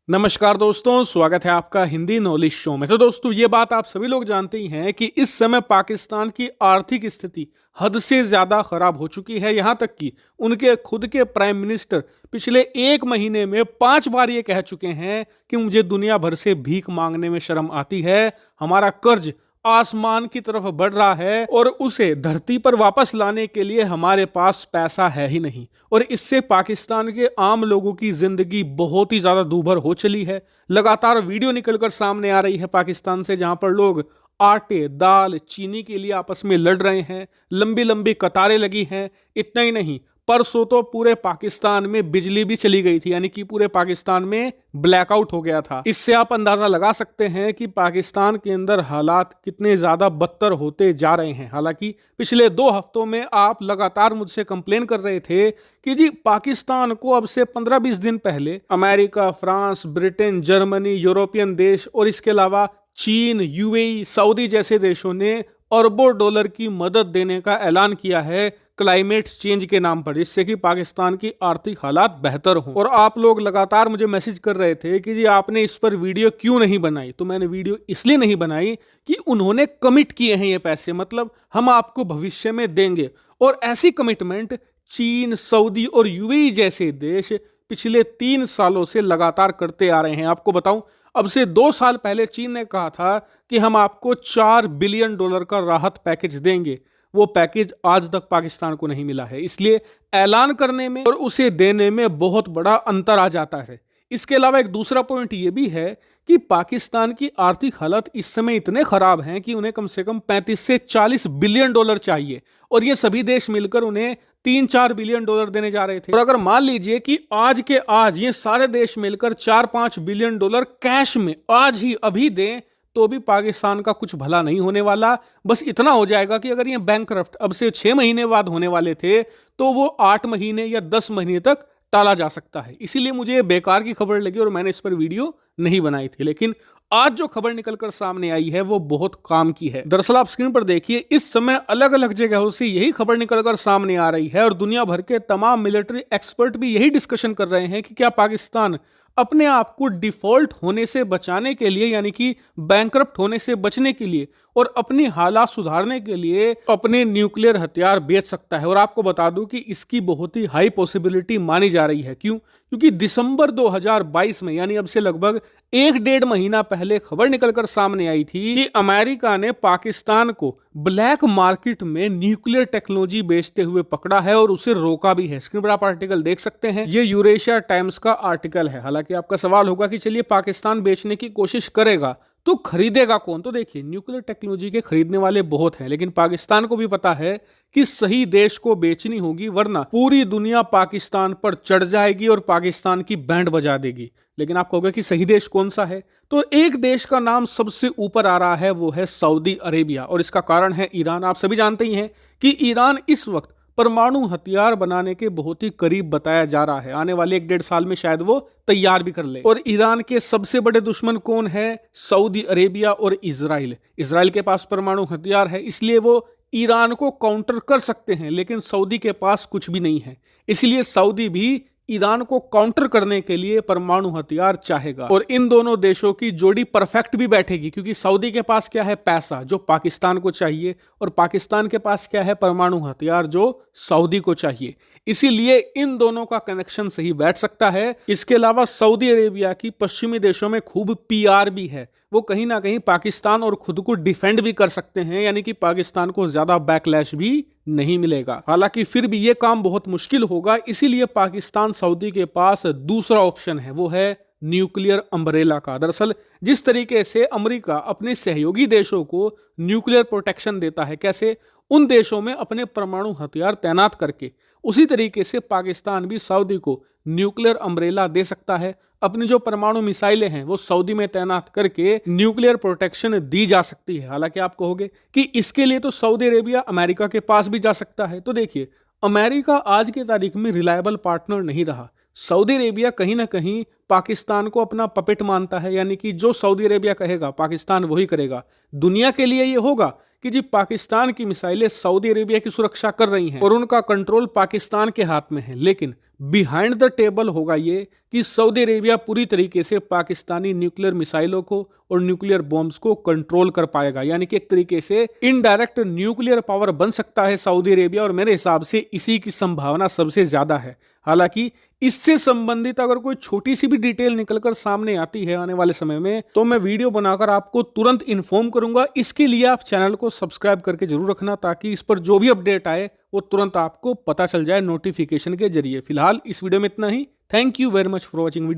नमस्कार दोस्तों, स्वागत है आपका हिंदी नॉलेज शो में। तो दोस्तों, ये बात आप सभी लोग जानते ही हैं कि इस समय पाकिस्तान की आर्थिक स्थिति हद से ज्यादा खराब हो चुकी है। यहां तक कि उनके खुद के प्राइम मिनिस्टर पिछले 1 महीने में 5 बार ये कह चुके हैं कि मुझे दुनिया भर से भीख मांगने में शर्म आती है, हमारा कर्ज आसमान की तरफ बढ़ रहा है और उसे धरती पर वापस लाने के लिए हमारे पास पैसा है ही नहीं। और इससे पाकिस्तान के आम लोगों की जिंदगी बहुत ही ज्यादा दूभर हो चली है। लगातार वीडियो निकलकर सामने आ रही है पाकिस्तान से, जहां पर लोग आटे, दाल, चीनी के लिए आपस में लड़ रहे हैं, लंबी लंबी कतारें लगी हैं। इतना ही नहीं, परसों तो पूरे पाकिस्तान में बिजली भी चली गई थी, यानी कि पूरे पाकिस्तान में ब्लैकआउट हो गया था। इससे आप अंदाजा लगा सकते हैं कि पाकिस्तान के अंदर हालात कितने ज्यादा बदतर होते जा रहे हैं। हालांकि पिछले 2 हफ्तों में आप लगातार मुझसे कंप्लेन कर रहे थे कि जी पाकिस्तान को अब से 15-20 दिन पहले America, France, Britain, Germany, European देश और इसके अलावा चीन, यूएई, सऊदी जैसे देशों ने अरबों डॉलर की मदद देने का ऐलान किया है क्लाइमेट चेंज के नाम पर, जिससे कि पाकिस्तान की आर्थिक हालात बेहतर हों। और आप लोग लगातार मुझे मैसेज कर रहे थे कि जी आपने इस पर वीडियो क्यों नहीं बनाई। तो मैंने वीडियो इसलिए नहीं बनाई कि उन्होंने कमिट किए हैं ये पैसे, मतलब हम आपको भविष्य में देंगे। और ऐसी कमिटमेंट चीन, सऊदी और यूएई जैसे देश पिछले 3 सालों से लगातार करते आ रहे हैं। आपको बताऊं, अब से 2 साल पहले चीन ने कहा था कि हम आपको $4 बिलियन का राहत पैकेज देंगे। वो पैकेज आज तक पाकिस्तान को नहीं मिला है। इसलिए ऐलान करने में और उसे देने में बहुत बड़ा अंतर आ जाता है। इसके अलावा एक दूसरा पॉइंट ये भी है कि पाकिस्तान की आर्थिक हालत इस समय इतने खराब हैं कि उन्हें कम से कम 35 से $40 बिलियन चाहिए, और ये सभी देश मिलकर उन्हें $3-4 बिलियन देने जा रहे थे। और अगर मान लीजिए कि आज के आज ये सारे देश मिलकर $4-5 बिलियन कैश में आज ही अभी दें, तो भी पाकिस्तान का कुछ भला नहीं होने वाला। बस इतना हो जाएगा कि अगर ये बैंकरप्ट अब से 6 महीने बाद होने वाले थे, तो वो 8 महीने या 10 महीने तक टाला जा सकता है। इसीलिए मुझे बेकार की खबर लगी और मैंने इस पर वीडियो नहीं बनाई थी। लेकिन आज जो खबर निकलकर सामने आई है वो बहुत काम की है। दरअसल आप स्क्रीन पर देखिए, इस समय अलग अलग जगहों से यही खबर निकलकर सामने आ रही है और दुनिया भर के तमाम मिलिट्री एक्सपर्ट भी यही डिस्कशन कर रहे हैं कि क्या पाकिस्तान अपने आप को डिफॉल्ट होने से बचाने के लिए, यानी कि बैंकरप्ट होने से बचने के लिए और अपनी हालात सुधारने के लिए अपने न्यूक्लियर हथियार बेच सकता है। और आपको बता दूं कि इसकी बहुत ही हाई पॉसिबिलिटी मानी जा रही है। क्यों? क्योंकि दिसंबर 2022 में, यानी अब से लगभग 1-1.5 महीना पहले खबर निकलकर सामने आई थी कि अमेरिका ने पाकिस्तान को ब्लैक मार्केट में न्यूक्लियर टेक्नोलॉजी बेचते हुए पकड़ा है और उसे रोका भी है। स्क्रीन पर आप आर्टिकल देख सकते हैं, ये यूरेशिया टाइम्स का आर्टिकल है। हालांकि आपका सवाल होगा कि चलिए पाकिस्तान बेचने की कोशिश करेगा तो खरीदेगा कौन? तो देखिए, न्यूक्लियर टेक्नोलॉजी के खरीदने वाले बहुत हैं, लेकिन पाकिस्तान को भी पता है कि सही देश को बेचनी होगी, वरना पूरी दुनिया पाकिस्तान पर चढ़ जाएगी और पाकिस्तान की बैंड बजा देगी। लेकिन आप कहोगे कि सही देश कौन सा है? तो एक देश का नाम सबसे ऊपर आ रहा है, वो है सऊदी अरेबिया, और इसका कारण है ईरान। आप सभी जानते ही हैं कि ईरान इस वक्त परमाणु हथियार बनाने के बहुत ही करीब बताया जा रहा है। आने वाले 1-1.5 साल में शायद वो तैयार भी कर ले। और ईरान के सबसे बड़े दुश्मन कौन है? सऊदी अरेबिया और इजराइल। इजराइल के पास परमाणु हथियार है, इसलिए वो ईरान को काउंटर कर सकते हैं, लेकिन सऊदी के पास कुछ भी नहीं है। इसलिए सऊदी भी ईरान को काउंटर करने के लिए परमाणु हथियार चाहेगा, और इन दोनों देशों की जोड़ी परफेक्ट भी बैठेगी। क्योंकि सऊदी के पास क्या है? पैसा, जो पाकिस्तान को चाहिए, और पाकिस्तान के पास क्या है? परमाणु हथियार, जो सऊदी को चाहिए। इसीलिए इन दोनों का कनेक्शन सही बैठ सकता है। इसके अलावा सऊदी अरेबिया की पश्चिमी देशों में खूब पीआर भी है। वो कहीं ना कहीं पाकिस्तान और खुद को डिफेंड भी कर सकते हैं, यानी कि पाकिस्तान को ज्यादा बैकलैश भी नहीं मिलेगा। हालांकि फिर भी ये काम बहुत मुश्किल होगा। इसीलिए पाकिस्तान सऊदी के पास दूसरा ऑप्शन है, वो है न्यूक्लियर अम्ब्रेला का। दरअसल जिस तरीके से अमेरिका अपने सहयोगी देशों को न्यूक्लियर प्रोटेक्शन देता है, कैसे उन देशों में अपने परमाणु हथियार तैनात करके, उसी तरीके से पाकिस्तान भी सऊदी को न्यूक्लियर अम्ब्रेला दे सकता है। अपनी जो परमाणु मिसाइलें हैं वो सऊदी में तैनात करके न्यूक्लियर प्रोटेक्शन दी जा सकती है। हालांकि आप कहोगे कि इसके लिए तो सऊदी अरेबिया अमेरिका के पास भी जा सकता है। तो देखिए, अमेरिका आज की तारीख में रिलायबल पार्टनर नहीं रहा। सऊदी अरेबिया कहीं ना कहीं पाकिस्तान को अपना पपेट मानता है, यानी कि जो सऊदी अरेबिया कहेगा पाकिस्तान वही करेगा। दुनिया के लिए ये होगा कि जी पाकिस्तान की मिसाइलें सऊदी अरेबिया की सुरक्षा कर रही हैं और उनका कंट्रोल पाकिस्तान के हाथ में है, लेकिन बिहाइंड द टेबल होगा ये कि सऊदी अरेबिया पूरी तरीके से पाकिस्तानी न्यूक्लियर मिसाइलों को और न्यूक्लियर बॉम्ब्स को कंट्रोल कर पाएगा, यानी कि एक तरीके से इनडायरेक्ट न्यूक्लियर पावर बन सकता है सऊदी अरेबिया, और मेरे हिसाब से इसी की संभावना सबसे ज्यादा है। हालांकि इससे संबंधित अगर कोई छोटी सी भी डिटेल निकलकर सामने आती है आने वाले समय में, तो मैं वीडियो बनाकर आपको तुरंत इन्फॉर्म करूंगा। इसके लिए आप चैनल को सब्सक्राइब करके जरूर रखना, ताकि इस पर जो भी अपडेट आए वो तुरंत आपको पता चल जाए नोटिफिकेशन के जरिए। फिलहाल इस वीडियो में इतना ही। Thank you very much for watching video.